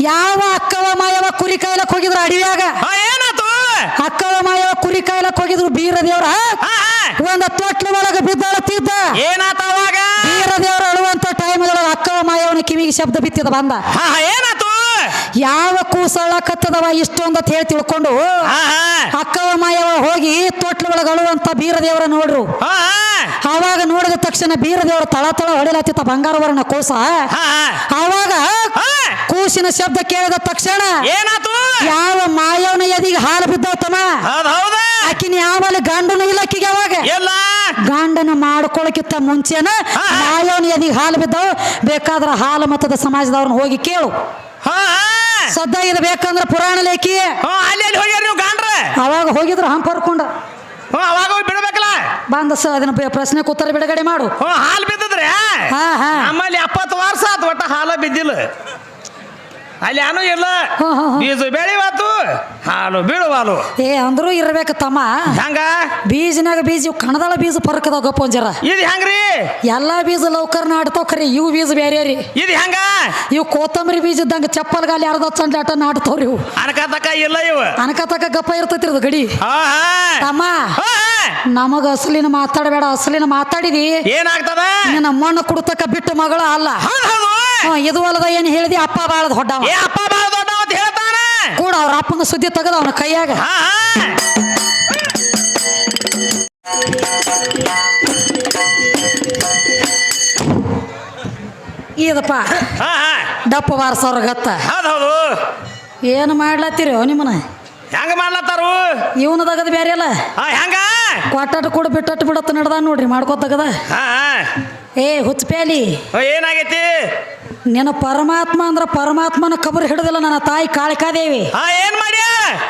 ಯಾವ ಅಕ್ಕವ ಮಾಯವ ಕುರಿ ಕಾಯ್ಲಕ್ ಹೋಗಿದ್ರು ಅಡವ್ಯಾಗ ಏನಾತು ಅಕ್ಕವ ಮಾಯವ ಕುರಿ ಕಾಯ್ಲಕ್ ಹೋಗಿದ್ರು ಬೀರ ದೇವ್ರ ಒಂದ ತೊಟ್ಲ ಒಳಗ ಬಿದ್ದಾಳತ್ತಿದ್ದ ಏನಾತ ಅವಾಗ ಬೀರ ದೇವ್ರ ಅಳುವಂತ ಟೈಮ್ ಅಕ್ಕವ ಮಾಯವನ ಕಿವಿಗೆ ಶಬ್ದ ಬಿತ್ತಿದ ಬಂದ ಏನಾತು ಯಾವ ಕೂಸಳ ಕತ್ತದವ ಇಷ್ಟೊಂದ ಹೇಳಿ ತಿಳ್ಕೊಂಡು ಅಕ್ಕವ ಮಾಯವ ಹೋಗಿ ತೊಟ್ಲ ಒಳಗ ಅಳುವಂತ ಬೀರ ದೇವರ ನೋಡ್ರು ಅವಾಗ ನೋಡಿದ ತಕ್ಷಣ ಬೀರ ದೇವರು ತಳ ತಳ ಹೊಡಿಲತ್ತಿತ್ತ ಬಂಗಾರ ವರ್ಣ ಕೂಸ ಅವಾಗ ಕೂಸಿನ ಶಬ್ದ ಕೇಳಿದ ತಕ್ಷಣ ಏನಾತು ಯಾವ ಮಾಯವನ ಎದಿಗೆ ಹಾಲು ಬಿದ್ದವತಮ್ಮ ಆಕಿನ ಯಾವಲ್ಲಿ ಗಂಡನು ಇಲ್ಲ ಆಕಿಗೆ ಅವಾಗ ಗಂಡನ ಮಾಡ್ಕೊಳಕ್ಕಿಂತ ಮುಂಚೆನ ಮಾಯವನ ಎದಿಗೆ ಹಾಲು ಬಿದ್ದವು ಬೇಕಾದ್ರ ಹಾಲು ಮತದ ಸಮಾಜದವ್ರನ್ನ ಹೋಗಿ ಕೇಳು ಸದ್ದ ಇದು ಬೇಕಂದ್ರ ಪುರಾಣ ಲೇಖಿ ಅವಾಗ ಹೋಗಿದ್ರು ಹಂಪರ್ಕೊಂಡ ಅವಾಗ ಬಿಡಬೇಕಲ್ಲ ಬಂದ ಅದನ್ನ ಪ್ರಶ್ನೆ ಉತ್ತರ ಬಿಡುಗಡೆ ಮಾಡು ಹಾಲು ಬಿದ್ದಿದ್ರೆ ನಮ್ಮಲ್ಲಿ 70 ವರ್ಷ ಆತು ಒಟ್ಟ ಹಾಲು ಬಿದ್ದಿಲ್ಲ ಅಲ್ಲಿ ಏನೂ ಇಲ್ಲ ಬೀಜ ಬೆಳಿವಾತು ಹಾಲು ಬೀಳುವಾಲು ಅಂದ್ರೂ ಇರ್ಬೇಕು ತಮ್ಮ ಹಂಗ ಬೀಜನಾಗ ಬೀಜ ಕಣದಾಳ ಬೀಜ ಪರಕದ ಗಪ್ಪ ಒಂಜರ ಇದು ಹೆಂಗ್ರಿ ಎಲ್ಲಾ ಬೀಜ ಲೌಕರ್ ನಾಡ್ತಾವ ಖರಿ ಇವು ಬೀಜ ಬೇರೆ ರೀ ಇದು ಹೆಂಗ ಇವು ಕೋತಂಬರಿ ಬೀಜ ಇದ್ದಂಗ ಚಪ್ಪಲ್ ಗಾಲಿ ಅರ್ಧ ಚಂಡಾಟ ನಾಡ್ತಾವ್ರಿ ಇವು ಅನಕತಕ ಇಲ್ಲ ಇವು ಅನಕತಕ ಗಪ್ಪ ಇರ್ತೈತಿ ಅದು ಗಡಿ ತಮ್ಮ ನಮಗ ಅಸಲಿನ ಮಾತಾಡಬೇಡ ಅಸಲಿನ ಮಾತಾಡಿದಿ ಏನಾಗ್ತದ ನಿನ್ನ ಮಣ್ಣು ಕುಡ್ತಕ್ಕ ಬಿಟ್ಟು ಮಗಳ ಅಲ್ಲ ಇದು ಅಲ್ಲದ ಏನ್ ಹೇಳಿದಿ ಅಪ್ಪ ಬಾಳ ದೊಡ್ಡ ಅಪ್ಪ ಬಾಳ ದೊಡ್ಡ ಅಂತ ಹೇಳ್ತಾನ ಕೂಡ ಅವ್ರ ಅಪ್ಪನ ಸುದ್ದಿ ತೆಗದ ಅವನ ಕೈಯಾಗ ಇದಪ್ಪ ಡಪ್ಪ ಬಾರ್ಸವ್ರ ಗತ್ತ ಹೌದು ಏನು ಮಾಡ್ಲತ್ತೀರಿ ನಿಮ್ಮನ ಹೆಂಗ ಮಾಡ್ಲತ್ತಾರು ಇವನು ತಗದ ಬೇರೆ ಅಲ್ಲ ಹೆಂಗ ಕೊಟ್ಟಾಟ ಕೂಡ ಬಿಟ್ಟಟ್ಟು ಬಿಡತ್ತ ನಡ್ದ ನೋಡ್ರಿ ಮಾಡ್ಕೋತಗದ ಹುಚ್ಚಪೇಲಿ ಏನಾಗೈತಿ ನಿನ್ನ ಪರಮಾತ್ಮ ಅಂದ್ರ ಪರಮಾತ್ಮನ ಕಬರ್ ಹಿಡಿದಿಲ್ಲ ನನ್ನ ತಾಯಿ ಕಾಳಿಕಾದೇವಿ ಏನ್ ಮಾಡಿ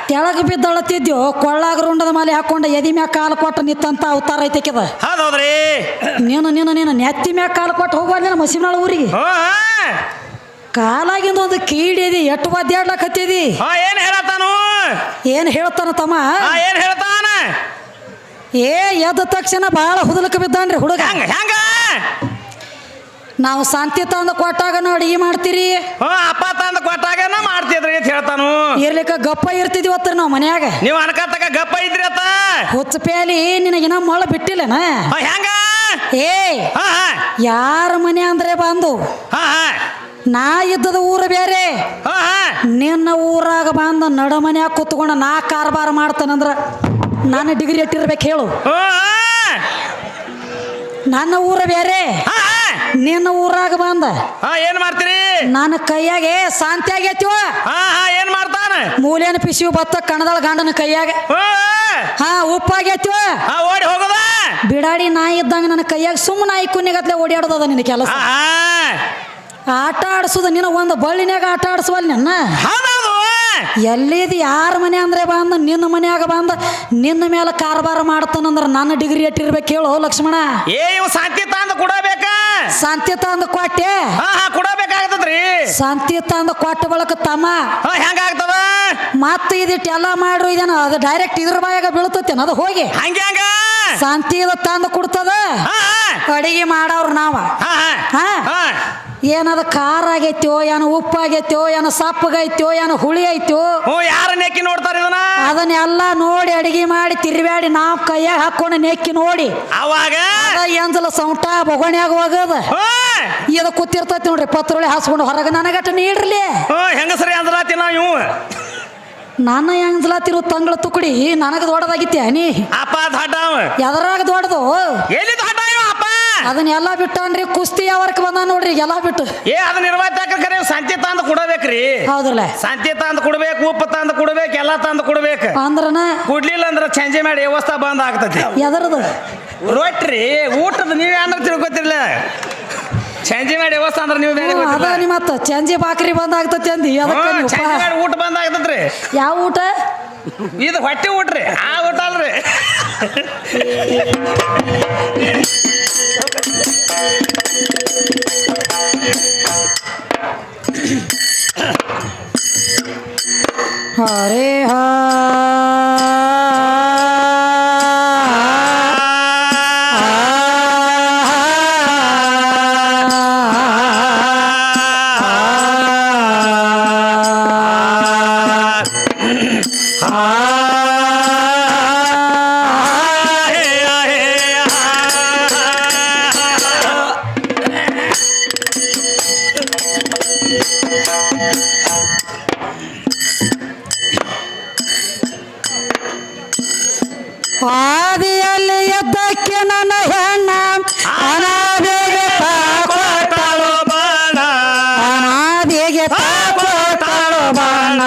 ತೆಳಗ ಬಿದ್ದಳತ್ತಿದ್ಯೋ ಕೊಳ್ಳಾಗ ರುಂಡದ ಮಾಲೆ ಹಾಕೊಂಡ ಎದಿ ಮ್ಯಾಗ ಕಾಲು ಕೊಟ್ಟ ನಿತ್ತಂತ ಅವತಾರ ಐತೆಕಿದ ಹೌದ್ರಿ ನೀನು ನೆತ್ತಿ ಮ್ಯಾಗ ಕಾಲು ಕೊಟ್ಟು ಹೋಗುವ ನಿನ್ನ ಮಸಿನಾಳ ಊರಿಗೆ ಕಾಲಾಗಿಂದ ಒಂದು ಕೀಡಿದಿ ಎಟ್ಟು ಒದ್ದಾಡ್ಲಕತ್ತಿದಿ ಏನ್ ಹೇಳತಾನು ಏನ್ ಹೇಳ್ತಾನ ತಮ್ಮ ಏನ್ ಹೇಳ್ತಾನ ಎದ್ದ ತಕ್ಷಣ ಬಹಳ ಹುದಲಕ ಬಿದ್ದಾನ್ರಿ ಹುಡುಗ ಹೆಂಗ ನಾವು ಶಾಂತಿ ತಂದು ಕೊಟ್ಟಾಗ ಅಡಿಗೆ ಮಾಡ್ತೀರಿ ಅಪ್ಪ ತಂದು ಕೊಟ್ಟಾಗ ಮಾಡ್ತಿದ್ರಿ ಅಂತ ಹೇಳ್ತಾನು ಇರ್ಲಿಕ್ಕ ಗಪ್ಪ ಇರ್ತಿದ್ವಿ ಅತ್ತ ನಾವ್ ಮನ್ಯಾಗ ನೀವ್ ಅನ್ಕತಕ ಗಪ್ಪ ಇದ್ರಿ ಅತ್ತ ಹುಚ್ಚಪೇಲಿ ನಿನಗಿನ ಮಳ ಬಿಟ್ಟಿಲ್ಲನ ಹೆಂಗ ಯಾರ ಮನೆ ಅಂದ್ರೆ ಬಂದು ನಾ ಇದ್ದದ ಊರು ಬೇರೆ ನಿನ್ನ ಊರಾಗ ಬಂದ ನಡ ಮನ್ಯಾಗ ಕೂತ್ಕೊಂಡ ನಾ ಕಾರ್ಬಾರ ಮಾಡ್ತಾನಂದ್ರ ನಾನು ಡಿಗ್ರಿ ಇಟ್ಟಿರ್ಬೇಕು ಹೇಳು ನನ್ನ ಊರ ಬೇರೆ ನಿನ್ನ ಊರಾಗ ಬಂದ ಏನ್ ಮಾಡ್ತೀರಿ ನನ್ನ ಕೈಯಾಗೆ ಶಾಂತಿ ಆಗೈತಿವ ಏನ್ ಮಾಡ್ತಾನ ಮೂಲೇನ ಪಿಸಿವು ಬತ್ತ ಕಣದಾಳ ಗಂಡನ ಕೈಯಾಗ ಉಪ್ಪಾಗೈತಿವ ಓಡಿ ಹೋಗದ ಬಿಡಾಡಿ ನಾಯಿ ಇದ್ದಂಗ ನನ್ನ ಕೈಯಾಗ ಸುಮ್ಮ ನಾಯಿ ಕುನ್ನಿಗತ್ಲೆ ಓಡಾಡೋದ ನಿನ್ನ ಕೆಲಸ ಆಟ ಆಡ್ಸುದ ನಿನ್ನ ಒಂದು ಬಳ್ಳಿನ್ಯಾಗ ಆಟ ಆಡ್ಸುವಲ್ ನನ್ನ ಎಲ್ಲಿದ್ ಯಾರ ಮನೆ ಅಂದ್ರೆ ಬಂದ ನಿನ್ನ ಮನ್ಯಾಗ ಬಂದ ನಿನ್ನ ಮೇಲೆ ಕಾರ್ಬಾರ ಮಾಡ್ತಾನಂದ್ರ ನನ್ನ ಡಿಗ್ರಿ ಇಟ್ಟಿರ್ಬೇಕು ಹೇಳು ಲಕ್ಷ್ಮಣ ಶಾಂತಿ ತಂದು ಕೊಡಬೇಕ ಶಾಂತಿ ತಂದು ಕೊಟ್ಟೆ ಕೊಡಬೇಕಾಗ್ತದ್ರಿ ಶಾಂತಿ ತಂದು ಕೊಟ್ಟ ಬಳಕ ತಮ್ಮ ಹೆಂಗಾಗ್ತದ ಮತ್ತ ಇದಿಟ್ಟು ಎಲ್ಲ ಮಾಡ್ರು ಇದೇನ ಅದು ಡೈರೆಕ್ಟ್ ಇದ್ರ ಬಾಯಾಗ ಬೀಳ್ತತೇನ ಅದು ಹೋಗಿ ಹಂಗ ಶಾಂತಿ ತಂದು ಕೊಡ್ತದ ಅಡಿಗೆ ಮಾಡವ್ರು ನಾವ ಏನದ ಖಾರ ಆಗೈತೋ ಏನೋ ಉಪ್ಪಾಗೈತೋ ಏನೋ ಸಪ್ಪಗೈತೋ ಏನೋ ಹುಳಿ ಐತೋ ಯಾರ ನೆಕ್ಕಿ ನೋಡ್ತಾರ ಅದನ್ನೆಲ್ಲ ನೋಡಿ ಅಡಿಗೆ ಮಾಡಿ ತಿರ್ಬ್ಯಾಡಿ ನಾವ್ ಕೈಯಾಗ ಹಾಕೊಂಡು ನೆಕ್ಕಿ ನೋಡಿ ಅವಾಗ ಎಂಜಲ ಸೌಂಟ ಬೊಗಣ್ಯಾಗ ಹೋಗದ ಇದು ಕೂತಿರ್ತೈತಿ ನೋಡ್ರಿ ಪತ್ರೊಳಿ ಹಾಸ್ಕೊಂಡು ಹೊರಗೆ ನನಗಟ್ಟ ನೀಡ್ರಲಿ ಹೆಂಗಸರಿ ಅಂದ್ರಾತಿ ನಾವು ನನ್ನ ಹೆಂಗ್ಸಲಾತಿರು ತಂಗಳ ತುಕಡಿ ನನಗ ದೊಡ್ಡದಾಗಿತ್ಯ ನೀ ಅಪ್ಪ ದೊಡ್ಡ ಎದರಾಗ ದೊಡ್ಡದು ಎಲ್ಲಿ ದೊಡ್ಡ ಅಪ್ಪ ಅದನ್ನೆಲ್ಲ ಬಿಟ್ಟನ್ರಿ ಕುಸ್ತಿ ಯಾವರ್ಕ್ ಬಂದ ನೋಡ್ರಿ ಎಲ್ಲ ಬಿಟ್ಟು ಅದನ್ನ ನಿರ್ವಾಹಕರೇ ಶಾಂತಿ ತಂದು ಕೊಡಬೇಕ್ರಿ ಹೌದ್ರಲ್ಲ ಶಾಂತಿ ತಂದು ಕೊಡ್ಬೇಕು ಉಪ್ಪು ತಂದು ಕೊಡ್ಬೇಕು ಎಲ್ಲ ತಂದು ಕೊಡ್ಬೇಕು ಅಂದ್ರನ ಕೊಡ್ಲಿಲ್ಲ ಅಂದ್ರ ಚೇಂಜ್ ಮಾಡಿ ವ್ಯವಸ್ಥೆ ಬಂದ್ ಆಗ್ತತಿ ಎದರದು ರೊಟ್ಟಿ ಊಟದ ನೀವೇ ಅಂದ್ರೆ ತಿಳ್ಕೊತಿರ್ಲ ಚೇಂಜ್ ಮಾಡಿ ವ್ಯವಸ್ಥೆ ಅಂದ್ರೆ ನೀವು ಅದ ನಿಮ್ಮತ್ತ ಚಂಜಿ ಬಾಕ್ರಿ ಬಂದ್ ಆಗ್ತತಿ ಅಂದಿ ಊಟ ಬಂದ್ ಆಗ್ತದ್ರಿ ಯಾವ ಊಟ ಇದು ಹೊಟ್ಟೆ ಊಟ್ರಿ ಆ ಊಟ ಅಲ್ರಿ ಹರೇ ಹಾ ಆದಿಯಲ್ಲಿ ಎದ್ದಕ್ಕೆ ನನ್ನ ಹೆಣ್ಣ ಅನಾದಿಗೆ ಕೊಟ್ಟಳು ಬಾಣ ಅನಾದಿಗೆ ಕೊಟ್ಟಳು ಬಾಣ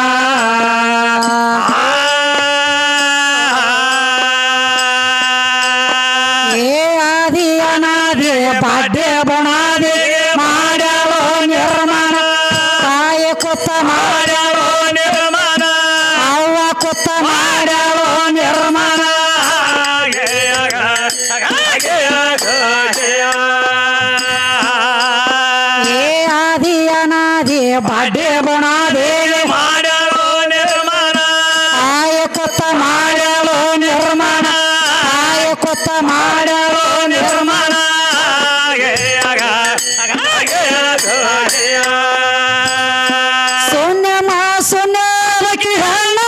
ಏ ಆದಿ ಅನಾದಿ ಬಾಡ್ಯ ಬುಣಾದಿ ಮಾಡ್ಯಾಳೋ ನಿರ್ಮಾಣ ತಾಯಿ ಕುತ್ತ ಮಾಡ್ಯಾಳೋ ನಿರ್ಮಾಣ ಅವ್ವ ಕುತ್ತ ಮಾಡ್ಯಾಳೋ ನಿರ್ಮಾಣ ಏ ಆದಿ ಅನಾದಿ ಬಾಡ್ಯ ಬುಣಾದಿ ಮಾಡ್ಯಾಳೋ ನಿರ್ಮಾಣ ತಾಯಿ ಕುತ್ತ ಮಾಡ್ಯಾಳೋ ನಿರ್ಮಾಣ ತಾಯಿ ಕುತ್ತ ಮಾಡ್ಯಾಳೋ ನಿರ್ಮಾಣ ಶೂನ್ಯ ಮಾ ಶೂನ್ಯದಕ್ಕೆ ಹೆಣ್ಣ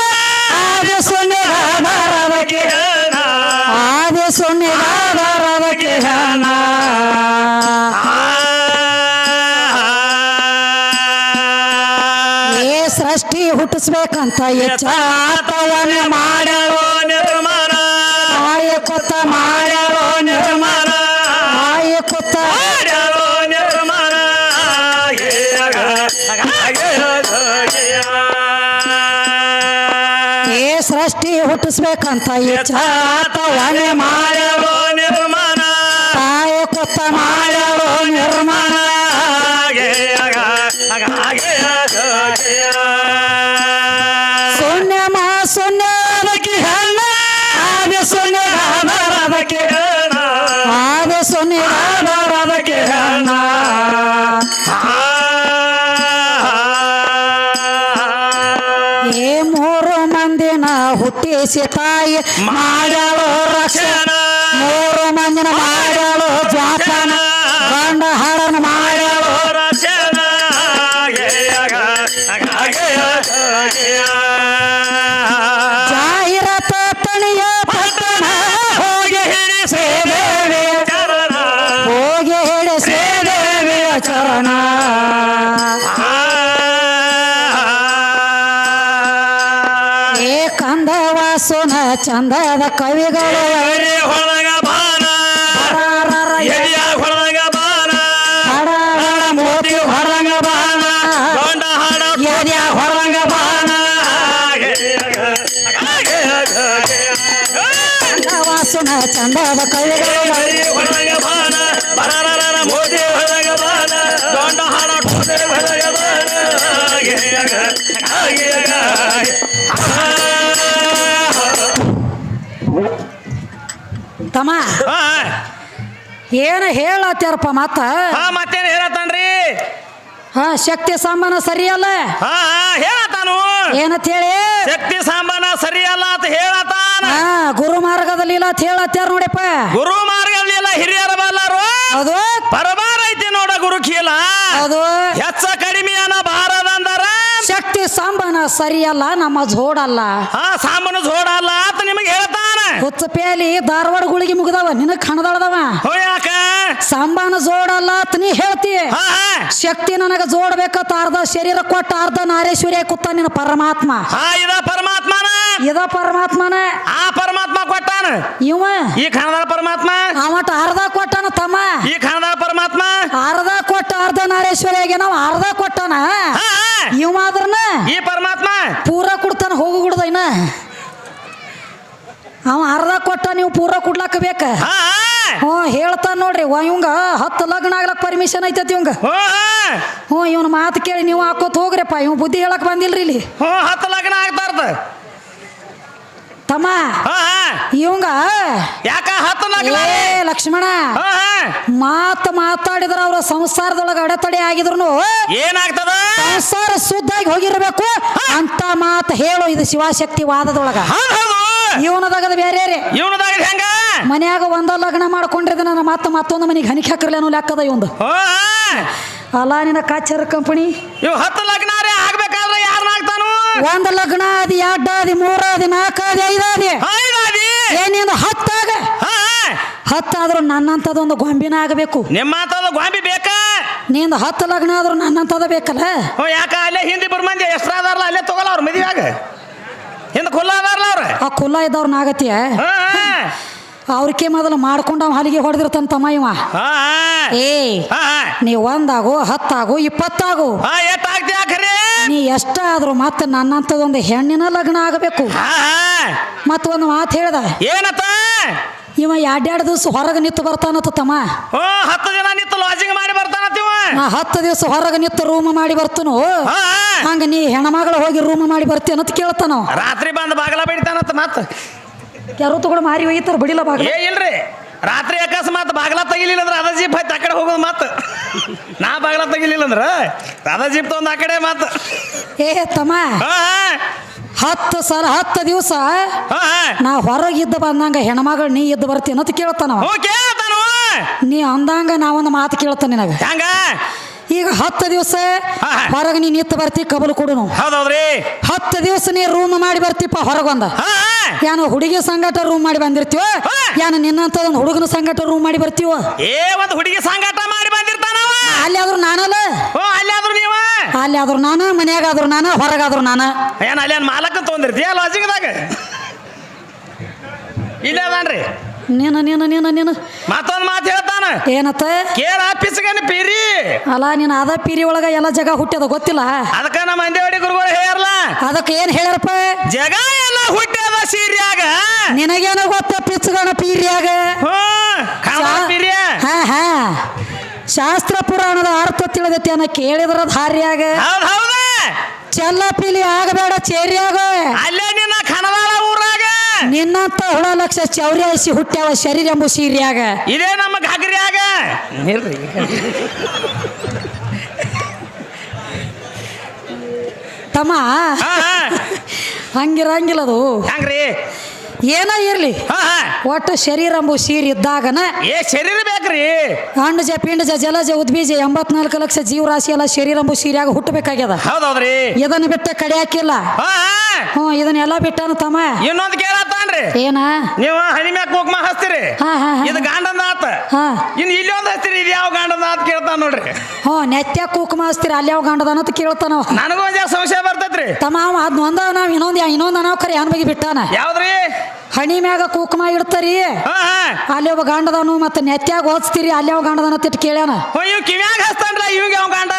ಆದಿ ಶೂನ್ಯದಕ್ಕೆ ಆದಿ ಶೂನ್ಯದಕ್ಕೆ ಹೆಣ್ಣ ಏ ಸೃಷ್ಟಿ ಹುಟ್ಟಿಸ್ಬೇಕಂತ ಎಚ್ಚಾತವನ್ನ ಮಾಡ್ಯಾಳೋ ನಿರ್ಮಾಣ ತಾಯಿ ಕುತ್ತ ಮಾಡ್ಯಾಳೋ ನಿರ್ಮಾಣ ತಾಯಿ ಕುತ್ತ ಮಾಡ್ಯಾಳೋ ನಿರ್ಮಾಣ ಏ ಸೃಷ್ಟಿ ಹುಟ್ಟಿಸ್ಬೇಕಂತ ಎಚ್ಚಾತವನ್ನ ಮಾಡ್ಯಾಳೋ ನಿರ್ಮಾಣ ತಾಯಿ ಕುತ್ತ ಮಾಡ್ಯಾಳೋ ನಿರ್ಮಾಣ ಶೂನ್ಯ ಮಾ ಶೂನ್ಯದಕ್ಕೆ ಹೆಣ್ಣ ಆದಿ ಶೂನ್ಯದಕ್ಕೆ ಆದಿ ಶೂನ್ಯದಕ್ಕೆ ಹೆಣ್ಣ ಏ ಮೂರು ಮಂದಿನ ಹುಟ್ಟಿಸಿ ತಾಯಿ ಮಾಡ್ಯಾಳೋ ರಕ್ಷಣ ಮೂರು ಮಂದಿನ ಮಾಡ್ಯಾಳೋ ಜ್ವಾಪನ ಗಂಡ ಹಾಡನ ಮಾಡ್ಯಾಳೋ ಜಾಹಿರಾತ ತಣಿಯ ಪಟ್ಟಣ ಹೋಗಿ ಹಿಡಿಸೇ ದೇವಿಯ ಹೋಗಿ ಹಿಡಿಸೇ ದೇವಿಯ ಚರಣ ಏ ಕಂದವಾಸುನ ಚಂದದ ಕವಿಗಳು ಹೊಳಗ ಬಾಣ ಹೊಳಗ ಬಾಣ ಹಡಗಡ ಮೋತಿ ಹೊರಂಗ ಬಾಣ ಗಂಡ ಹಾಡ ಎದ್ಯ ಹೊರಂಗ ಬಾಣ ಕಂದವಾಸುನ ಚಂದದ ಕವಿಗಳು ಹೊಳಗ ಬಾಣ ಬರರ ಮೋದಿ ಹೊಳಗ ಬಾಣ ಗಂಡ ಹಾಡ ಹೊಳಗ ಬಾಣ ತಮ್ಮ ಏನು ಹೇಳತ್ತಾರಪ್ಪ ಮತ್ತ ಮತ್ತೇನು ಹೇಳತ್ತಾನ್ರಿ ಹಾ ಶಕ್ತಿ ಸಂಬಂಧ ಸರಿಯಲ್ಲ ಹೇಳತಾನು ಏನಂತ ಹೇಳಿ ಶಕ್ತಿ ಸಂಬಂಧ ಸರಿಯಲ್ಲ ಅಂತ ಹೇಳತಾನ ಹಾ ಗುರು ಮಾರ್ಗದಲ್ಲಿ ಇಲ್ಲ ಅಂತ ಹೇಳತ್ತಾರ ನೋಡಿಪ್ಪ ಗುರು ಮಾರ್ಗದಲ್ಲಿ ಎಲ್ಲ ಹಿರಿಯರ ಬಲ್ಲಾರು ಹೌದು ಬರಬಾರ ಐತಿ ನೋಡ ಗುರು ಕೀಲ ಹೌದು ಹೆಚ್ಚ ಕಡಿಮೆ ಅನ್ನ ಬಾರದಂದರ ಶಕ್ತಿ ಸಂಬಂಧ ಸರಿಯಲ್ಲ ನಮ್ಮ ಜೋಡಲ್ಲ ಸಾಮಾನು ಜೋಡಲ್ಲ ಅಂತ ನಿಮಗೆ ಹೇಳ್ತಾನ ಹುಚ್ಚಪೇಲಿ ಧಾರವಾಡ ಗುಳಿಗೆ ಮುಗಿದವ ನಿನಗ್ ಕಣದಾಳದವ ಯಾಕ ಸಂಬಂಧ ಜೋಡಲ್ಲ ಅಂತ ನೀ ಹೇಳ್ತಿ ಶಕ್ತಿ ನನಗ ಜೋಡ್ಬೇಕತ್ತ ಅರ್ಧ ಶರೀರ ಕೊಟ್ಟ ಅರ್ಧ ನಾರೇಶ್ವರಿ ಕೂತ ನಿನ್ನ ಪರಮಾತ್ಮ ಇದ ಪರಮಾತ್ಮನ ಇದ ಪರಮಾತ್ಮನ ಆ ಪರಮಾತ್ಮ ಕೊಟ್ಟಾನ ಇವ ಈ ಖಾನದ ಪರಮಾತ್ಮ ಅವಟ ಅರ್ಧ ಕೊಟ್ಟನ ತಮ್ಮ ಈ ಖಾನದ ಪರಮಾತ್ಮ ಅರ್ಧ ಕೊಟ್ಟ ಅರ್ಧ ನಾರೇಶ್ವರಿಗೆ ನಾವು ಅರ್ಧ ಕೊಟ್ಟನ ಇವ ಆದ್ರನ ಈ ಪರಮಾತ್ಮ ಪೂರ ಕೊಡ್ತಾನ ಹೋಗು ಗುಡ್ದ ಇನ್ನ ಅವ ಅರ್ಧ ಕೊಟ್ಟ ನೀವು ಪೂರ ಕೊಡ್ಲಾಕ ಬೇಕ ಹೇಳ್ತಾನ ನೋಡ್ರಿ ಇವಂಗ 10 ಲಗ್ನ ಆಗ್ಲಕ್ ಪರ್ಮಿಷನ್ ಐತತಿ ಇವಂಗ ಇವನ್ ಮಾತು ಕೇಳಿ ನೀವು ಹಾಕೋತ್ ಹೋಗ್ರಿಪ್ಪ ಇವ್ ಬುದ್ಧಿ ಹೇಳಕ್ ಬಂದಿಲ್ರಿ ಇಲ್ಲಿ 10 ಲಗ್ನ ಆಗ್ತಾರ್ದ ತಮ್ಮ ಇವಂಗ ಯಾಕ 10 ಲಗ್ನ ಲಕ್ಷ್ಮಣ ಮಾತಾಡಿದ್ರ ಅವ್ರ ಸಂಸಾರದೊಳಗ ಅಡೆತಡೆ ಆಗಿದ್ರು ಏನಾಗ್ತದ ಸಂಸಾರ ಶುದ್ಧಾಗಿ ಹೋಗಿರ್ಬೇಕು ಅಂತ ಮಾತು ಹೇಳು ಇದು ಶಿವಶಕ್ತಿ ವಾದದೊಳಗ ಇವನದಾಗದ ಬೇರೆ ಇವನದಾಗ ಹೆಂಗ ಮನ್ಯಾಗ ಒಂದ ಲಗ್ನ ಮಾಡ್ಕೊಂಡಿದ್ದ ನನ್ನ ಮತ್ತೊಂದು ಮನೆಗೆ ಹನಿಕೆ ಹಾಕಿರ್ಲಿ ಅನ್ನೋ ಲೆಕ್ಕದ ಇವಂದು ಅಲ್ಲ ನಿನ್ನ ಕಾಚರ ಕಂಪನಿ ಇವ್ 10 ಲಗ್ನ ಆಗ್ಬೇಕಾದ್ರೆ ಯಾರನ್ನ ಆಗ್ತಾನು ಒಂದ್ ಲಗ್ನ ಅದಿ 2 ಅದಿ 3 ಅದಿ 4 ಅದಿ 5 ಅದಿ ಏನಿಂದ 10 ಆಗ 10 ಆದ್ರೂ ನನ್ನಂತದೊಂದು ಗೊಂಬಿನ ಆಗಬೇಕು ನಿಮ್ಮಂತದ ಗೊಂಬಿ ಬೇಕ ನಿಂದ 10 ಲಗ್ನ ಆದ್ರೂ ನನ್ನಂತದ ಬೇಕಲ್ಲ ಯಾಕ ಅಲ್ಲೇ ಹಿಂದೆ ಮದುವೆಯಾಗ ಹಿಂದ ಕುಲ್ಲ ಅದಾರಲ್ಲ ಅವ್ರ ಆ ಕುಲ್ಲ ಇದ್ದವ್ರ ನಾಗತಿಯ ಅವ್ರಕ್ಕೆ ಮೊದಲು ಮಾಡ್ಕೊಂಡು ಅವ್ ಹಲಿಗೆ ಹೊಡೆದಿರ್ತಾನ ತಮ್ಮ ಇವ ಏ ನೀ 1 ಆಗು 10 ಆಗು 20 ಆಗು ನೀ ಎಷ್ಟಾದ್ರು ಮತ್ತೆ ನನ್ನಂತದೊಂದು ಹೆಣ್ಣಿನ ಲಗ್ನ ಆಗಬೇಕು ಮತ್ತ ಒಂದು ಮಾತು ಹೇಳ್ದ ಏನತ್ತ ಇವ 2 ದಿವಸ ಹೊರಗೆ ನಿಂತು ಬರ್ತಾನತ್ತ ತಮ್ಮ 10 ಜನ ನಿಂತು ಲಾಜಿಂಗ್ ಮಾಡಿ ಬರ್ತಾನತ್ತಿವ ನಾ 10 ದಿವಸ ಹೊರಗೆ ನಿಂತು ರೂಮ್ ಮಾಡಿ ಬರ್ತನು ಹಂಗ ನೀ ಹೆಣ್ಮಗಳು ಹೋಗಿ ರೂಮ್ ಮಾಡಿ ಬರ್ತೀನಂತ ಕೇಳ್ತಾನ ರಾತ್ರಿ ಬಂದು ಬಾಗಲ ಬಡಿತಾನತ್ತ ಮತ್ತ ಯಾರು ತಗೊಂಡು ಮಾರಿ ಒಯ್ತಾರ ಬಡಿಲ ಬಾಗಲ ಇಲ್ರಿ ರಾತ್ರಿ ಅಕಸ್ಮಾತ್ ಬಾಗಲ ತೆಗಿಲಿಲ್ಲ ಅಂದ್ರೆ ಅದ ಜೀಪ್ ಆಯ್ತು ಆ ಕಡೆ ಹೋಗೋದು ಮತ್ತ ನಾ ಬಾಗಲ ತೆಗಿಲಿಲ್ಲ ಅಂದ್ರ ಅದ ಜೀಪ್ ತಗೊಂಡ್ ಆ ಕಡೆ ಮತ್ತ ಏ ತಮ್ಮ 10 ದಿವಸ ನಾ ಹೊರಗಿದ್ದ ಬಂದಂಗ ಹೆಣ್ಮಗಳು ನೀ ಇದ್ದು ಬರ್ತೀನಿ ಅಂತ ಕೇಳ್ತಾನ ನೀ ಅಂದಂಗ ನಾವೊಂದು ಮಾತು ಕೇಳ್ತಾನ ನಿನಗ ಈಗ 10 ದಿವಸ ಹೊರಗೆ ನೀ ನಿಂತು ಬರ್ತಿ ಕಬಲು ಕೊಡುನು ಹೌದೌದ್ರಿ 10 ದಿವಸ ನೀ ರೂಮ್ ಮಾಡಿ ಬರ್ತಿಪ್ಪ ಹೊರಗೊಂದ ಯಾನು ಹುಡುಗಿ ಸಂಗಟ ರೂಮ್ ಮಾಡಿ ಬಂದಿರ್ತೀವ ಯಾನು ನಿನ್ನಂತ ಒಂದು ಹುಡುಗನ ಸಂಗಟ ರೂಮ್ ಮಾಡಿ ಬರ್ತೀವ ಒಂದು ಹುಡುಗಿ ಸಂಗಟ ಮಾಡಿ ಬಂದಿರ್ತಾನವ ಅಲ್ಲಿ ಆದ್ರೂ ನಾನಲ್ಲ ಅಲ್ಲಿ ಆದ್ರೂ ನಾನು ಮನ್ಯಾಗಾದ್ರು ನಾನು ಹೊರಗಾದ್ರು ನಾನು ಏನ್ ಅಲ್ಲಿ ಮಾಲಕ ತೊಂದಿರ್ತೀಯ ಲಾಜಿಂಗ್ದಾಗ ಇಲ್ಲ ಅದಾನ್ರಿ ನೀನು ಮತ್ತೊಂದು ಮಾತು ಹೇಳ್ತಾನ ಏನತ್ತ ಕೇರ್ ಆಫೀಸ್ಗೇನು ಪೀರಿ ಅಲ್ಲ ನೀನು ಅದ ಪೀರಿ ಒಳಗ ಎಲ್ಲ ಜಗ ಹುಟ್ಟ್ಯದ ಗೊತ್ತಿಲ್ಲ ಅದಕ್ಕ ನಮ್ಮ ಮಂದೇವಾಡಿ ಗುರುಗಳು ಹೇಳ್ರಲ್ಲ ಅದಕ್ಕೆ ಏನ್ ಹೇಳ್ಯಾರಪ್ಪ ಜಗ ಎಲ್ಲ ಹುಟ್ಟ್ಯದ ಸೀರ್ಯಾಗ ನಿನಗೇನೋ ಗೊತ್ತ ಪಿಚ್ಚಗಣ ಪೀರಿಯಾಗ ಶಾಸ್ತ್ರ ಪುರಾಣದ ಅರ್ಥ ತಿಳಿದೈತಿ ಅನ್ನ ಕೇಳಿದ್ರ ಧಾರ್ಯಾಗ ಚೆಲ್ಲ ಪೀಲಿ ಆಗಬೇಡ ಚೇರಿಯಾಗ ಅಲ್ಲೇ ನಿನ್ನ ಕಣವಾಳ ಊರಾಗ ನಿನ್ನಂತ ಹುಳ ಲಕ್ಷ ಚೌರ್ಯಾಸಿ ಹುಟ್ಟ್ಯಾವ ಶರೀರ ಎಂಬು ಸೀರ್ಯಾಗ ಇದೇ ನಮ್ಮ ಘಾಗ್ರಿಯಾಗ ತಮ್ಮ ಹಂಗಿರಂಗಿಲ್ಲದು ಹಂಗ್ರಿ ಏನ ಇರ್ಲಿ ಒಟ್ಟು ಶರೀರ ಎಂಬು ಸೀರ್ ಇದ್ದಾಗನ ಶರೀರ ಬೇಕ್ರಿ ಅಂಡಜ ಪಿಂಡಜ ಜಲಜ ಉದ್ಬೀಜ 84 ಲಕ್ಷ ಜೀವರಾಶಿ ಎಲ್ಲ ಶರೀರ ಎಂಬು ಸೀರ್ಯಾಗ ಹುಟ್ಟಬೇಕಾಗ್ಯದ ಹೌದೌದ್ರಿ ಇದನ್ನ ಬಿಟ್ಟ ಕಡಿಯಾಕಿಲ್ಲ ಇದನ್ನೆಲ್ಲ ಬಿಟ್ಟಾನ ತಮ್ಮ ಇನ್ನೊಂದು ಕೇಳತ್ತಾನ್ರಿ ಏನ ನೀವು ಹನಿಮ್ಯಾಕ ಕುಕ್ಮ ಹಚ್ತೀರಿ ಇದು ಗಾಂಡಂದ ಆತ ಇನ್ನು ಇಲ್ಲಿ ಒಂದು ಹಚ್ತೀರಿ ಇದು ಯಾವ ಗಾಂಡಂದ ಆತ ಕೇಳ್ತಾನ ನೋಡ್ರಿ ನೆತ್ಯ ಕುಕ್ಮ ಹಚ್ತೀರಿ ಅಲ್ಲಿ ಯಾವ ಗಾಂಡದ ಅಂತ ಕೇಳ್ತಾನ ನನಗೂ ಒಂದ್ ಸಂಶಯ ಬರ್ತೈತ್ರಿ ತಮ್ಮ ಅದ್ ಒಂದ ನಾವ್ ಇನ್ನೊಂದು ಅನಾವ್ ಕರೆ ಏನ್ ಬಗ್ಗೆ ಬಿಟ್ಟಾನ ಯಾವ್ದ್ರಿ ಹಣಿ ಮ್ಯಾಗ ಕುಕ್ಮ ಇಡ್ತಾರಿ ಅಲ್ಲಿ ಒಬ್ಬ ಗಾಂಡದನು ಮತ್ತೆ ನೆತ್ಯಾಗ ಓದಿಸ್ತೀರಿ ಅಲ್ಲಿ ಯಾವ ಗಾಂಡದನ ತಿಟ್ಟು ಕೇಳ್ಯಾನ ಇವ್ ಕಿವ್ಯಾಗ ಹಚ್ತಾನ್ರ ಇವಾಗ ಯಾವ ಗಾಂಡ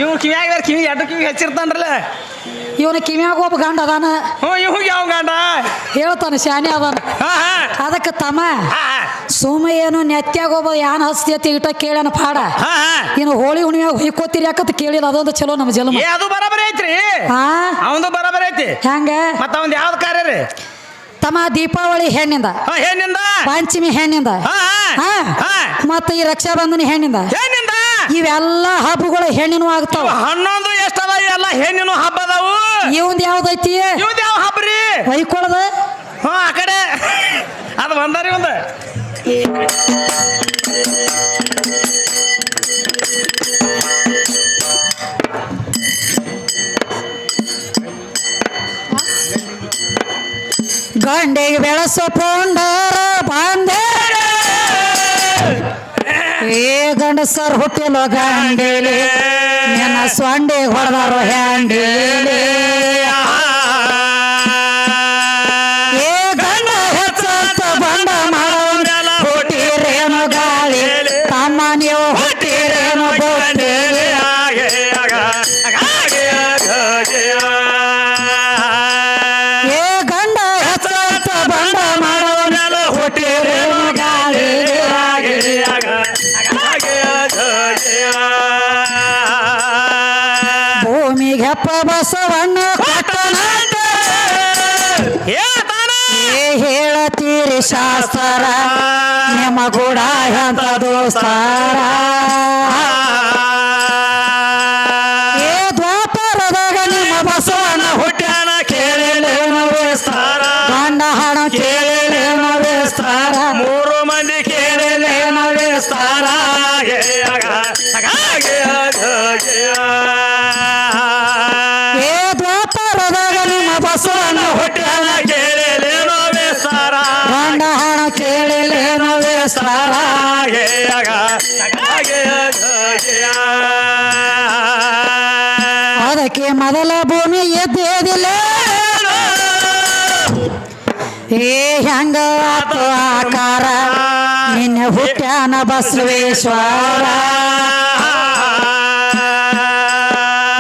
ಇವ್ ಕಿವ್ಯಾಗ ಕಿವಿ 2 ಕಿವಿ ಹಚ್ಚಿರ್ತಾನ್ರಲ್ಲ ಇವನ ಕಿವ್ಯಾಗ ಒಬ್ಬ ಗಾಂಡ ಅದಾನ ಇವಾಗ ಯಾವ ಗಾಂಡ ಹೇಳ್ತಾನ ಶಾನೆ ಅದಾನ ಅದಕ್ಕೆ ತಮ್ಮ ಸುಮ ಏನು ನೆತ್ಯಾಗ ಒಬ್ಬ ಯಾನ್ ಹಚ್ತಿ ಇಟ್ಟ ಕೇಳ್ಯಾನ ಪಾಡ ಇನ್ನು ಹೋಳಿ ಹುಣ್ಣಿಮ್ಯಾಗ ಹೊಯ್ಕೋತೀರಿ ಯಾಕಂತ ಕೇಳಿಲ್ಲ ಅದೊಂದು ಚಲೋ ನಮ್ಮ ಜನ್ಮ ಅದು ಬರಾಬರಿ ಐತ್ರಿ ಅವಂದು ಬರಾಬರಿ ಐತಿ ಹೆಂಗ ಮತ್ತ ಅವಂದ್ ಯಾವ್ದು ಕಾರ್ಯ ರೀ ತಮ್ಮ ದೀಪಾವಳಿ ಹೆಣ್ಣಿಂದ ಪಂಚಮಿ ಹೆಣ್ಣಿಂದ ಮತ್ತ ಈ ರಕ್ಷಾಬಂಧನ ಹೆಣ್ಣಿಂದ ಇವೆಲ್ಲ ಹಬ್ಬಗಳು ಹೆಣ್ಣಿನೂ ಆಗ್ತಾವ 11 ಎಷ್ಟದ ಎಲ್ಲ ಹೆಣ್ಣಿನ ಹಬ್ಬ ಅದಾವು ಇವಂದ್ ಯಾವ್ದೈತಿ ಇವಂದ್ ಯಾವ ಹಬ್ಬ ರೀ ಹೊಯ್ಕೊಳ್ಳದ ಆ ಕಡೆ ಅದು ಬಂದಾರಿ ಒಂದ ಗಂಡೆಗೆ ಬೆಳಸೋ ಪೌಂಡರ ಬಾಂಧೇರ ಏ ಗಂಡಸರ್ ಹುಟ್ಟಿಲೋ ಗಂಡೇಲಿ ನಿನ್ನ ಸೊಂಡೆ ಹೊಡೆದಾರೋ ಹ್ಯಾಂಡೇಲಿ ಏ ಗಂಡ ಹೆಚ್ಚಂತ ಬಂಡ ಮಾಡೋಲ್ಲ ಹುಟ್ಟಿರೇನು ಗಾಳಿ ತಮ್ಮ ನೀವು ಹುಟ್ಟಿರೇನು ಬೋಟೇಲಿ ಭೂಮಿಗೆ ಬಸವಣ್ಣ ಹೇಳತೀರಿ ಶಾಸ್ತ್ರ ನಿಮ್ಮ ಕೂಡ ಎಂತ ದೋಸ್ತಾರ ಏ ದ್ವಾಪರದಾಗ ನಿಮ್ಮ ಬಸವಣ್ಣ ಹುಟ್ಟ್ಯಾನ ಕೇಳಿಲೇನು ವಿಸ್ತಾರ ಗಂಡ ಹಣ ಕೇಳಿಲೇನು ವಿಸ್ತಾರ 3 ಮಂದಿ ಕೇಳಿಲೇನು ವಿಸ್ತಾರ ಏ ದ್ವಾಪರದಾಗ ನಿಮ್ಮ ಬಸವಣ್ಣ ಹುಟ್ಟ್ಯಾನ ಕೇಳಿಲೇನು ವಿಸ್ತಾರ ಗಂಡ ಹಣ ಕೇಳಿಲೇನು ವಿಸ್ತಾರ ಆಕೆ ಮೊದಲ ಭೂಮಿ ಎದ್ದೇದಿಲ್ಲ ಏ ಹೆಂಗ ಆತು ಆಕಾರ ನಿನ್ನ ಹುಟ್ಟ್ಯಾನ ಬಸವೇಶ್ವರ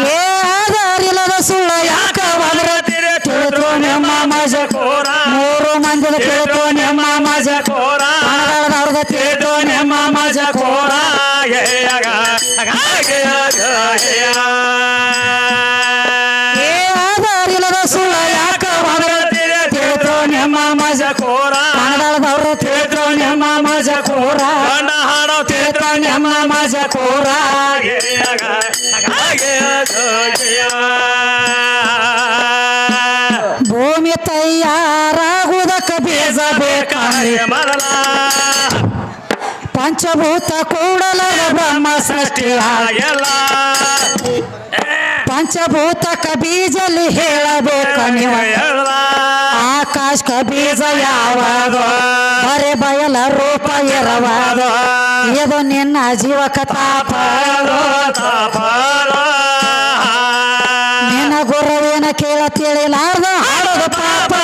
ಏ ಆಧಾರಿಲ್ಲದ ಸುಳ್ಳ ಯಾಕ ಹೋದ್ರ ತಿಳಿದ್ರು ನಿಮ್ಮ ಮಜಕೋರ ಮೂರು ಮಂದಿದ ತಿಳಿದ್ರು ನಿಮ್ಮ ಮಜಕೋರ ಹಣದವ್ರದ ತಿಳಿದ್ರು ನಿಮ್ಮ ಮಜಕೋರ ಏ ಆಧಾರಿಲ್ಲದ ಸುಳ್ಳ ಯಾಕ ಹೋದ್ರ ತಿಳಿದ್ರು ನಿಮ್ಮ ಮಜಕೋರ ಹಣದವ್ರದ ತಿಳಿದ್ರು ನಿಮ್ಮ ಮಜಕೋರ ಹಾಡೋ ತಿಳಿದ್ರು ನಿಮ್ಮ ಮಜಕೋರ ಭೂಮಿ ತಯಾರಾಗುವುದಕ್ಕ ಬೀಜ ಬೇಕಾಗಿ ಮೊದಲ ಪಂಚಭೂತ ಕೂಡಲದ ಬ್ರಹ್ಮ ಸೃಷ್ಟಿ ಎಲ್ಲ ಪಂಚಭೂತಕ ಬೀಜಲ್ಲಿ ಹೇಳಬೇಕ ನೀವು ಆಕಾಶಕ ಬೀಜ ಯಾವಾಗ ಬರೆ ಬಯಲ ರೂಪ ಎರವಾದ ಇದು ನಿನ್ನ ಜೀವಕ ತಾಪ ನಿನ್ನ ಗುರುವಿನ ಕೇಳ ತಿಳಿಲಾರ್ದ ಹಾಡೋದು ಪಾಪ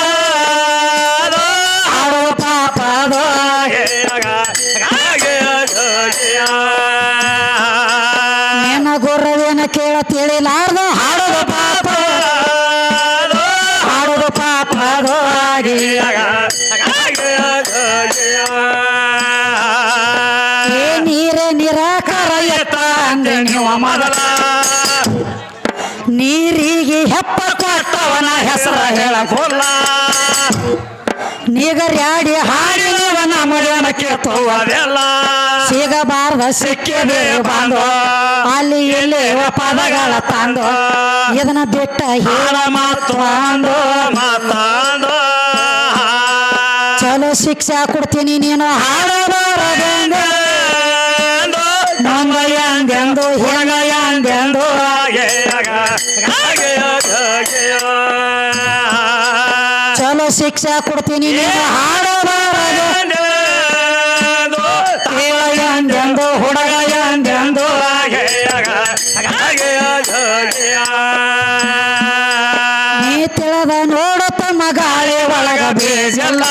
ಹಾಡೋದು ಪಾಪ ಅದು ನಿನ್ನ ಗುರುವಿನ ಕೇಳ ತಿಳಿಲಾರ್ದ ಹಾಡೋದು ಪಾಪ ಹಾಡೋದು ಪಾಪ ಅದು ಆಗಿ ಏ ನೀರೇ ನಿರಾಕಾರ ಎತ್ತ ಅಂದ್ರೆ ನೀವು ಮೊದಲ ನೀರಿಗೆ ಹೆಪ್ಪ ಕೊಟ್ಟವನ ಹೆಸರ ಹೇಳಕೋಲ್ಲ ನೀಗರ್ಯಾಡಿ ಹಾಡಿ ನೀವನ ಮರ್ಯಾನ ಕೇಳ್ತೋವದೆಲ್ಲ ಸಿಗಬಾರ್ದ ಸಿಕ್ಕಿದೆ ಬಾಂಧೋ ಅಲ್ಲಿ ಇಲ್ಲಿ ಪದಗಳ ತಂದು ಇದನ್ನ ಬಿಟ್ಟ ಹೇಳ ಮಾತು ಚಲೋ ಶಿಕ್ಷಾ ಕೊಡ್ತೀನಿ ನೀನು ಹಾಡಬಾರದೆಂದು ನಂಗಯ್ಯಂದೆಂದು ಹೆಂಗಯ್ಯಂದೆಂದು ಚಲೋ ಶಿಕ್ಷಾ ಕೊಡ್ತೀನಿ ನೀನು ಹಾಡಬಾರದು ಹೇಳಯ್ಯಂದೆಂದು ಹುಡುಗಯ್ಯಂದೆಂದು ನೀ ತಿಳಿದ ನೋಡು ತಮ್ಮ ಗಾಳಿ ಒಳಗ ಬೀಜಲ್ಲ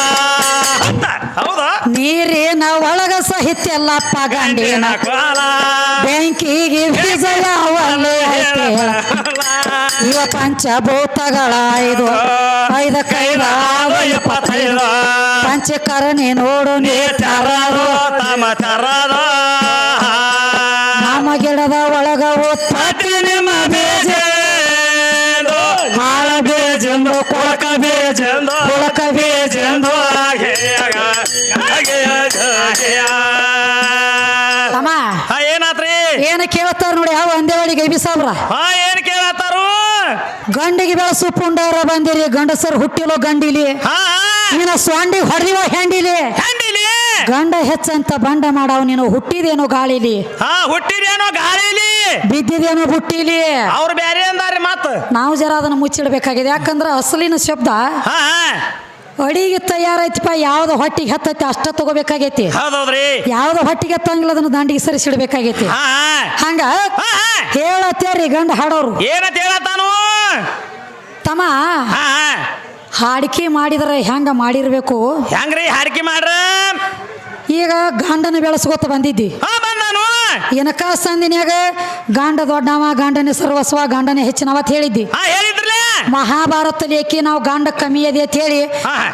ಹೌದಾ ನೀರಿನ ಒಳಗ ಸಹಿತ ಎಲ್ಲಪ್ಪ ಗಂಡಿನ ಬೆಂಕಿಗೆ ಬೀಜ ಯಾವಲ್ಲಿ ಐತೆ ಹೇಳ ಇವ ಪಂಚಭೂತಗಳ ಐದಕ್ಕೈದ ಪಂಚಕರಣಿ ನೋಡು ನೀರು ನಮ್ಮ ಗಿಡದ ಒಳಗ ಉತ್ಪತ್ತಿ ನಿಮ್ಮ ಬೀಜ ಹಾಳ ಬೀಜಂದು ಕೊಳಕ ಬೀಜಂದು ಕೊಳಕ ಬೀಜಂದು ಅಮ್ಮ ಏನಾತ್ರಿ ಏನ ಕೇಳ್ತಾರ ನೋಡಿ ಯಾವ ಒಂದೇ ಒಳಗೆ ಬಿಸಾಬ್ರ ಏನ್ ಕೇಳತ್ತಾರು ಗಂಡಿಗೆ ಬೆಳಸು ಪುಂಡಾರ ಬಂದಿರಿ ಗಂಡಸರು ಹುಟ್ಟಿಲೋ ಗಂಡಿಲಿ ನೀನು ಸ್ವಾಂಡಿ ಹೊಡೆದಿವ ಹೆಂಡಿಲಿ ಗಂಡ ಹೆಚ್ಚಂತ ಬಂಡ ಮಾಡವ್ ನೀನು ಹುಟ್ಟಿದೇನೋ ಗಾಳಿಲಿ ಹುಟ್ಟಿದೇನೋ ಗಾಳಿಲಿ ಬಿದ್ದಿದೇನೋ ಬುಟ್ಟಿಲಿ ಅವ್ರು ಬ್ಯಾರೆ ಅಂದಾರೆ ಮಾತು ನಾವು ಜರ ಅದನ್ನ ಮುಚ್ಚಿಡ್ಬೇಕಾಗಿದೆ ಯಾಕಂದ್ರ ಅಸಲಿನ ಶಬ್ದ ಅಡಿಗೆ ತಯಾರೈತಿಪ್ಪ ಯಾವ್ದು ಹೊಟ್ಟಿಗೆ ಹತ್ತೈತಿ ಅಷ್ಟ ತಗೋಬೇಕಾಗೈತಿ ಹೌದೌದ್ರಿ ಯಾವ್ದು ಹೊಟ್ಟಿಗೆ ಹತ್ತಂಗಿಲ್ಲ ಅದನ್ನ ದಂಡಿಗೆ ಸರಿಸಿಡ್ಬೇಕಾಗೈತಿ ಹಂಗ ಹೇಳತ್ತೇರಿ ಗಂಡ ಹಾಡೋರು ಏನಂತ ಹೇಳತ್ತಾನು ತಮ್ಮ ಹಾಡಿಕೆ ಮಾಡಿದ್ರೆ ಹೆಂಗ ಮಾಡಿರ್ಬೇಕು ಹೆಂಗ್ರಿ ಹಾಡಿಕೆ ಮಾಡ್ರ ಈಗ ಗಂಡನ ಬೆಳೆಸ್ಕೊತ ಬಂದಿದ್ದಿ ಬಂದಾನು ಏನಕ್ಕ ಸಂದಿನ್ಯಾಗ ಗಂಡ ದೊಡ್ಡವ ಗಂಡನೇ ಸರ್ವಸ್ವ ಗಂಡನೇ ಹೆಚ್ಚಿನವತ್ ಹೇಳಿದ್ದಿ ಹೇಳಿದ್ರಲ್ಲ ಮಹಾಭಾರತ ಲೇಖಿ ನಾವು ಗಂಡ ಕಮ್ಮಿ ಅದಿ ಅಂತ ಹೇಳಿ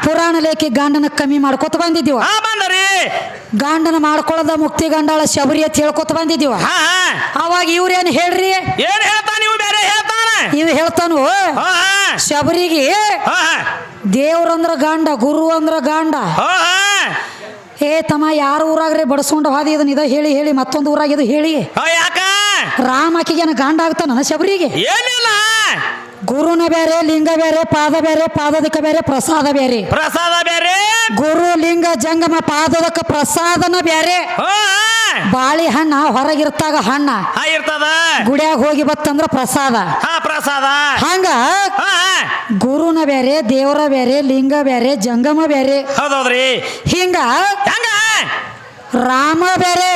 ಪುರಾಣ ಲೇಖಿ ಗಂಡನ ಕಮ್ಮಿ ಮಾಡ್ಕೊತ ಬಂದಿದ್ದೀವ ಗಂಡನ ಮಾಡ್ಕೊಳ್ಳದ ಮುಕ್ತಿ ಗಂಡಾಳ ಶಬರಿ ಅಂತ ಹೇಳ್ಕೊತ ಬಂದಿದ್ದೀವ ಅವಾಗ ಇವ್ರೇನ್ ಹೇಳ್ರಿ ಏನ್ ಹೇಳ್ತಾನ ಇವ್ ಬೇರೆ ಹೇಳ್ತಾನ ಇವ್ ಹೇಳ್ತಾನು ಶಬರಿಗೆ ದೇವ್ರಂದ್ರ ಗಂಡ ಗುರು ಅಂದ್ರ ಗಂಡ ಏ ತಮ್ಮ ಯಾರ ಊರಾಗ್ರೆ ಬಡಸ್ಕೊಂಡು ಹಾದಿ ಇದನ್ನ ಇದ ಹೇಳಿ ಹೇಳಿ ಮತ್ತೊಂದು ಊರಾಗ ಇದು ಹೇಳಿ ಯಾಕ ರಾಮಕಿಗೇನ ಗಂಡ ಆಗ್ತಾನ ಶಬರಿಗೆ ಏನಿಲ್ಲ ಗುರುನ ಬೇರೆ ಲಿಂಗ ಬೇರೆ ಪಾದ ಬೇರೆ ಪಾದದಕ್ಕ ಬೇರೆ ಪ್ರಸಾದ ಬೇರೆ ಪ್ರಸಾದ ಬೇರೆ ಗುರು ಲಿಂಗ ಜಂಗಮ ಪಾದದಕ್ಕ ಪ್ರಸಾದನ ಬೇರೆ ಬಾಳಿ ಹಣ್ಣ ಹೊರಗಿರ್ತಾಗ ಹಣ್ಣ ಇರ್ತದ ಗುಡಿಯಾಗ ಹೋಗಿ ಬತ್ತಂದ್ರ ಪ್ರಸಾದ ಪ್ರಸಾದ ಹಂಗ ಗುರುನ ಬೇರೆ ದೇವರ ಬೇರೆ ಲಿಂಗ ಬೇರೆ ಜಂಗಮ ಬೇರೆ ಹೌದೌದ್ರಿ ಹಿಂಗ ಹಂಗ ರಾಮ ಬೇರೆ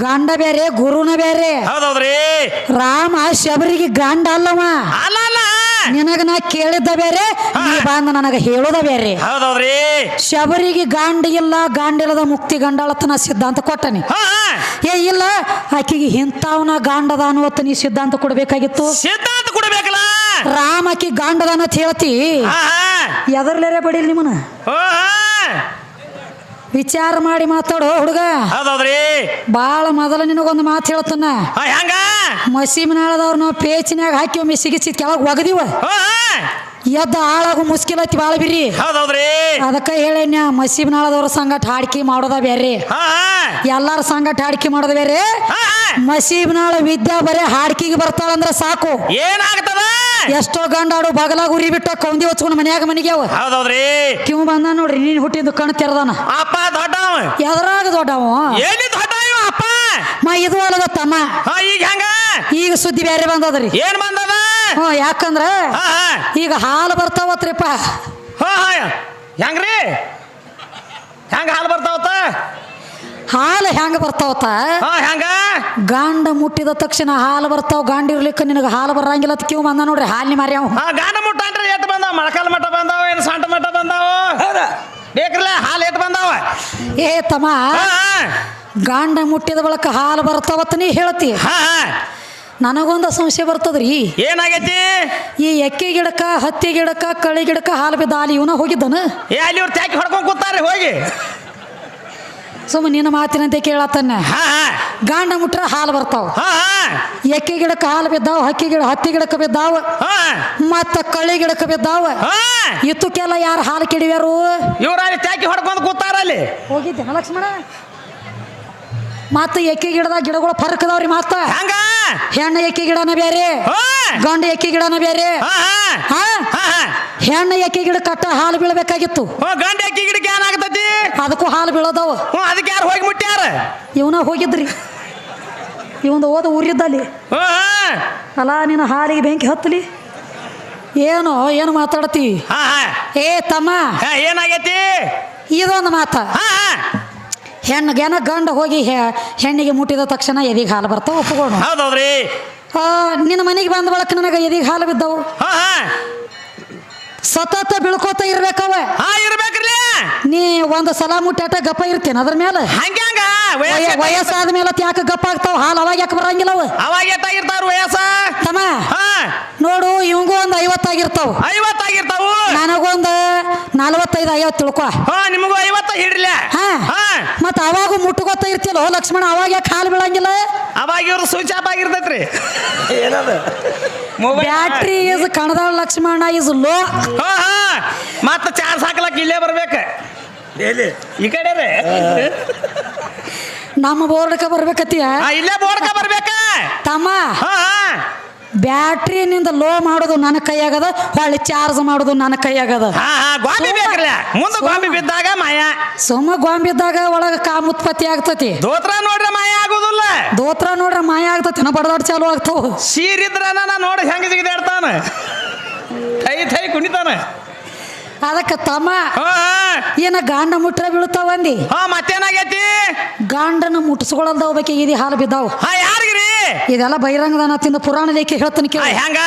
ಗಂಡ ಬೇರೆ ಗುರುನ ಬೇರೆ. ಹೌದೌದ್ರಿ. ರಾಮ ಶಬರಿಗೆ ಗಂಡ ಅಲ್ಲವ. ಅಲ್ಲ ಅಲ್ಲ. ನಿನಗ ನಾ ಕೇಳಿದ್ದ ಬೇರೆ, ನೀ ಬಂದ ನನಗ ಹೇಳೋದ ಬೇರೆ. ಹೌದೌದ್ರಿ. ಶಬರಿಗೆ ಗಾಂಡ ಇಲ್ಲ, ಗಾಂಡಿಲ್ಲದ ಮುಕ್ತಿ ಗಂಡಾಳತನ ಸಿದ್ಧಾಂತ ಕೊಟ್ಟನಿ. ಏ ಇಲ್ಲ, ಆಕಿಗೆ ಇಂಥವನ ಗಾಂಡದ ಅನ್ನುವತ್ತ ನೀ ಸಿದ್ಧಾಂತ ಕೊಡ್ಬೇಕಾಗಿತ್ತು. ಸಿದ್ಧಾಂತ ಕೊಡ್ಬೇಕಲ್ಲ. ರಾಮ ಆಕಿ ಗಾಂಡದಾನ ಅಂತ ಹೇಳ್ತಿ. ಎದರ್ಲೇರೆ ಬಡಿಲ್ ನಿಮ್ಮನ ವಿಚಾರ ಮಾಡಿ ಮಾತಾಡೋ ಹುಡುಗ. ಹೌದೌದ್ರಿ. ಬಾಳ ಮೊದಲ ನಿನಗೊಂದು ಮಾತು ಹೇಳ್ತಾನ. ಹೆಂಗ ಮಸೀಮಿನಾಳದವ್ರು ನಾವು ಪೇಚಿನಾಗ ಹಾಕಿ ಒಮ್ಮೆ ಸಿಗಿಸಿ ಕೆಳಗೆ ಒಗದಿವ, ಎದ್ದ ಹಾಳಾಗು ಮುಸ್ಕಿಲತ್ತಿ ಬಾಳ ಬಿರಿ. ಹೌದೌದ್ರಿ. ಅದಕ್ಕ ಹೇಳೇನ್ಯ ಮಸೀಬ್ನಾಳದವ್ರ ಸಂಗಟ ಹಾಡ್ಕಿ ಮಾಡೋದ ಬೇರೆ, ಎಲ್ಲಾರ ಸಂಗಟ ಹಾಡ್ಕಿ ಮಾಡೋದ ಬೇರೆ. ಮಸೀಬ್ನಾಳ ವಿದ್ಯಾ ಬರೇ ಹಾಡ್ಕಿಗೆ ಬರ್ತಾಳಂದ್ರ ಸಾಕು, ಏನಾಗ್ತದ? ಎಷ್ಟೋ ಗಂಡಾಡು ಬಗಲಾಗ ಉರಿ ಬಿಟ್ಟ ಕೌಂದಿ ಹೊಚ್ಕೊಂಡು ಮನ್ಯಾಗ ಮನಿಗ್ಯಾವ. ಹೌದೌದ್ರಿ. ಕಿವ್ ಬಂದ ನೋಡ್ರಿ, ನೀನ್ ಹುಟ್ಟಿದ್ದು ಕಣ್ ತೆರದಾನ. ಅಪ್ಪ ದೊಡ್ಡವ. ಎದ್ರಾಗ ದೊಡ್ಡವ? ಎಲ್ಲಿ ದೊಡ್ಡವ ಅಪ್ಪ? ಇದು ಅಲ್ಲದ ತಮ್ಮ. ಈಗ ಹೆಂಗ? ಈಗ ಸುದ್ದಿ ಬೇರೆ ಬಂದದ್ರಿ. ಏನ್ ಬಂದದ? ಯಾಕಂದ್ರ ಈಗ ಹಾಲು ಬರ್ತಾವತ್ರಿಪ್ಪ. ಹೆಂಗ್ರಿ? ಹೆಂಗ ಹಾಲು ಬರ್ತಾವತ್ತ? ಹಾಲು ಹೆಂಗ ಬರ್ತಾವತ್ತ? ಹೆಂಗ? ಗಂಡ ಮುಟ್ಟಿದ ತಕ್ಷಣ ಹಾಲು ಬರ್ತಾವ. ಗಂಡ ಇರ್ಲಿಕ್ಕ ನಿನಗ ಹಾಲು ಬರಂಗಿಲ್ಲ ಅಂತ ಕಿವ್ ಬಂದ ನೋಡ್ರಿ. ಹಾಲಿನ ಮಾರ್ಯಾವ. ಗಂಡ ಮುಟ್ಟ ಅಂದ್ರೆ ಎಟ್ ಬಂದಾವ? ಮೊಳಕಾಲ ಮಠ ಬಂದಾವ, ಏನು ಸಂಟ ಮಠ ಬಂದಾವ? ಬೇಕ್ರಲ್ಲ ಹಾಲು ಎಟ್ ಬಂದಾವ? ಏ ತಮ್ಮ, ಗಂಡ ಮುಟ್ಟಿದ ಬಳಕ ಹಾಲು ಬರ್ತಾವತ್ತ ನೀ ಹೇಳ್ತಿ. ನನಗೊಂದು ಸಂಶಯ ಬರ್ತದ್ರಿ. ಏನಾಗೈತಿ? ಈ ಎಕ್ಕೆ ಗಿಡಕ್ಕ, ಹತ್ತಿ ಗಿಡಕ್ಕ, ಕಳಿ ಗಿಡಕ್ಕ ಹಾಲು ಬಿದ್ದ ಹಾಲು ಇವನ ಹೋಗಿದ್ದನ? ಅಲ್ಲಿ ಇವ್ರು ತ್ಯಾಕಿ ಹೊಡ್ಕೊಂಡ್ ಕೂತಾರ್ರಿ ಹೋಗಿ. ಸುಮ್ಮ ನಿನ್ನ ಮಾತಿನಂತೆ ಕೇಳತ್ತನ್ನ. ಗಂಡ ಮುಟ್ರ ಹಾಲು ಬರ್ತಾವ. ಎಕ್ಕೆ ಗಿಡಕ್ಕೆ ಹಾಲು ಬಿದ್ದಾವ, ಹತ್ತಿ ಗಿಡಕ್ಕೆ ಬಿದ್ದಾವ, ಮತ್ತ ಕಳ್ಳಿ ಗಿಡಕ್ಕೆ ಬಿದ್ದಾವ. ಇತ್ತಕ್ಕೆಲ್ಲ ಯಾರು ಹಾಲು ಕೆಡಿವ್ಯಾರು? ಇವ್ರ ತ್ಯಾಕಿ ಹೊಡ್ಕೊಂಡ್ ಕೂತಾರಲ್ಲಿ ಹೋಗಿದ್ದೇನ ಲಕ್ಷ್ಮಣ? ಮತ್ತ ಎಕ್ಕೆ ಗಿಡದ ಗಿಡಗಳು ಫರ್ಕ್ ಅದಾವ್ರಿ. ಮತ್ತ ಹೆಣ್ಣ ಎಕ್ಕೆ ಗಿಡನ ಬೇರೆ, ಗಂಡ ಎಕ್ಕೆ ಗಿಡನ ಬೇರೆ. ಹೆಣ್ಣ ಎಕ್ಕೆ ಗಿಡ ಕಟ್ಟ ಹಾಲು ಬೀಳ್ಬೇಕಾಗಿತ್ತು. ಗಂಡ ಎಕ್ಕೆ ಗಿಡಕ್ಕೆ ಏನಾಗತೈತಿ? ಅದಕ್ಕೂ ಹಾಲು ಬೀಳದವ. ಅದಕ್ಕೆ ಯಾರು ಹೋಗಿ ಮುಟ್ಟ್ಯಾರ? ಇವನ ಹೋಗಿದ್ರಿ. ಇವಂದು ಓದ ಊರಿದ್ದಲ್ಲಿ. ಅಲ್ಲ ನಿನ್ನ ಹಾಲಿಗೆ ಬೆಂಕಿ ಹತ್ತಲಿ. ಏನು ಮಾತಾಡತಿ? ಏ ತಮ್ಮ, ಏನಾಗೈತಿ? ಇದೊಂದು ಮಾತ. ಹೆಣ್ಣಿಗೆನ ಗಂಡ ಹೋಗಿ ಹೆಣ್ಣಿಗೆ ಮುಟ್ಟಿದ ತಕ್ಷಣ ಎದಿಗೆ ಹಾಲು ಬರ್ತಾವ, ಒಪ್ಪಿಕೊಂಡು. ಹೌದೌದ್ರಿ. ನಿನ್ನ ಮನೆಗೆ ಬಂದ ಬಳಕ ನನಗೆ ಎದಿಗೆ ಹಾಲು ಬಿದ್ದವು. ಸತತ ಬೀಳ್ಕೋತ ಇರ್ಬೇಕವ. ಇರ್ಬೇಕ್ರಿ. ನೀ ಒಂದು ಸಲ ಮುಟ್ಟಾಟ ಗಪ್ಪ ಇರ್ತೇನೆ ಅದ್ರ ಮೇಲೆ. ವಯಸ್ಸಾದ ಮೇಲೆ ಯಾಕೆ ಗಪ್ಪ ಆಗ್ತಾವ ಹಾಲು? ಅವಾಗ ಯಾಕೆ ಬರಂಗಿಲ್ಲವ? ಅವಾಗ ಎಷ್ಟಾಗಿರ್ತಾವ ವಯಸ್ಸ? ತಮ್ಮ ನೋಡು, ಇವಂಗೂ ಒಂದು 50 ಆಗಿರ್ತಾವ. 50 ಆಗಿರ್ತಾವು. ನನಗೊಂದು 45-50 ತಿಳ್ಕೊ. ನಿಮಗೂ 50 ಹಿಡ್ಲಿ. ಮತ್ತ ಅವಾಗೂ ಮುಟ್ಟುಗೊತ್ತ ಇರ್ತಿಲ್ಲ ಲಕ್ಷ್ಮಣ, ಅವಾಗ ಯಾಕೆ ಹಾಲು ಬೀಳಂಗಿಲ್ಲ? ಅವಾಗ ಇವ್ರು ಸ್ವಿಚ್ ಆಫ್ ಆಗಿರ್ತೈತ್ರಿ. ಬ್ಯಾಟ್ರಿ ಇಸ್ ಕಣದಾಳ ಲಕ್ಷ್ಮಣ ಇಸ್ ಲೋ. ಮತ್ತ ಚಾರ್ಜ್ ಹಾಕ್ಲಕ್ ಇಲ್ಲೇ ಬರ್ಬೇಕ. ಈ ಕಡೆ ರೀ ನಮ್ಮ ಬೋರ್ಡ್ಕ ಬರ್ಬೇಕತ್ತೀಯ? ಇಲ್ಲೇ ಬೋರ್ಡ್ಕ ಬರ್ಬೇಕ ತಮ್ಮ. ಬ್ಯಾಟ್ರಿ ನಿಂದ ಲೋ ಮಾಡೋದು ನನ್ನ ಕೈಯಾಗದ, ಹೊಳ್ಳಿ ಚಾರ್ಜ್ ಮಾಡೋದು ನನ್ನ ಕೈಯಾಗದ. ಗೋಂಬಿ ಬೇಕ್ರಲ್ಲ, ಮುಂದೆ ಗೋಂಬಿ ಬಿದ್ದಾಗ ಮಾಯ. ಸುಮ್ಮ ಗೋಂಬಿ ಬಿದ್ದಾಗ ಒಳಗ ಕಾಮ ಉತ್ಪತ್ತಿ ಆಗ್ತತಿ. ದೋತ್ರ ನೋಡ್ರೆ ಮಾಯ ಆಗುದಿಲ್ಲ. ದೋತ್ರ ನೋಡ್ರೆ ಮಾಯ ಆಗ್ತತಿ, ಬಡದಾಡ್ ಚಾಲು ಆಗ್ತಾವ. ಸೀರಿದ್ರ ನೋಡಿ ಹೆಂಗ ಜಿಗಿದಾಡ್ತಾನ, ಥೈ ಕುಣಿತಾನ. ಅದಕ್ಕೆ ತಮ್ಮ, ಏನ ಗಾಂಡ ಮುಟ್ರ ಬೀಳ್ತಾವಂದಿ. ಮತ್ತೇನಾಗೈತಿ? ಗಾಂಡನ ಮುಟ್ಟಿಸ್ಕೊಳ್ಳಲ್ದ ಹೋಗ್ಬೇಕು ಇದು ಹಾಲು ಬಿದ್ದಾವ. ಯಾರಿಗ್ರಿ? ಇದೆಲ್ಲ ಬಹಿರಂಗದಾನ ತಿಂದ ಪುರಾಣ ಲೇಖೆ ಹೇಳ್ತಾನೆ ಕೇಳ. ಹೆಂಗ?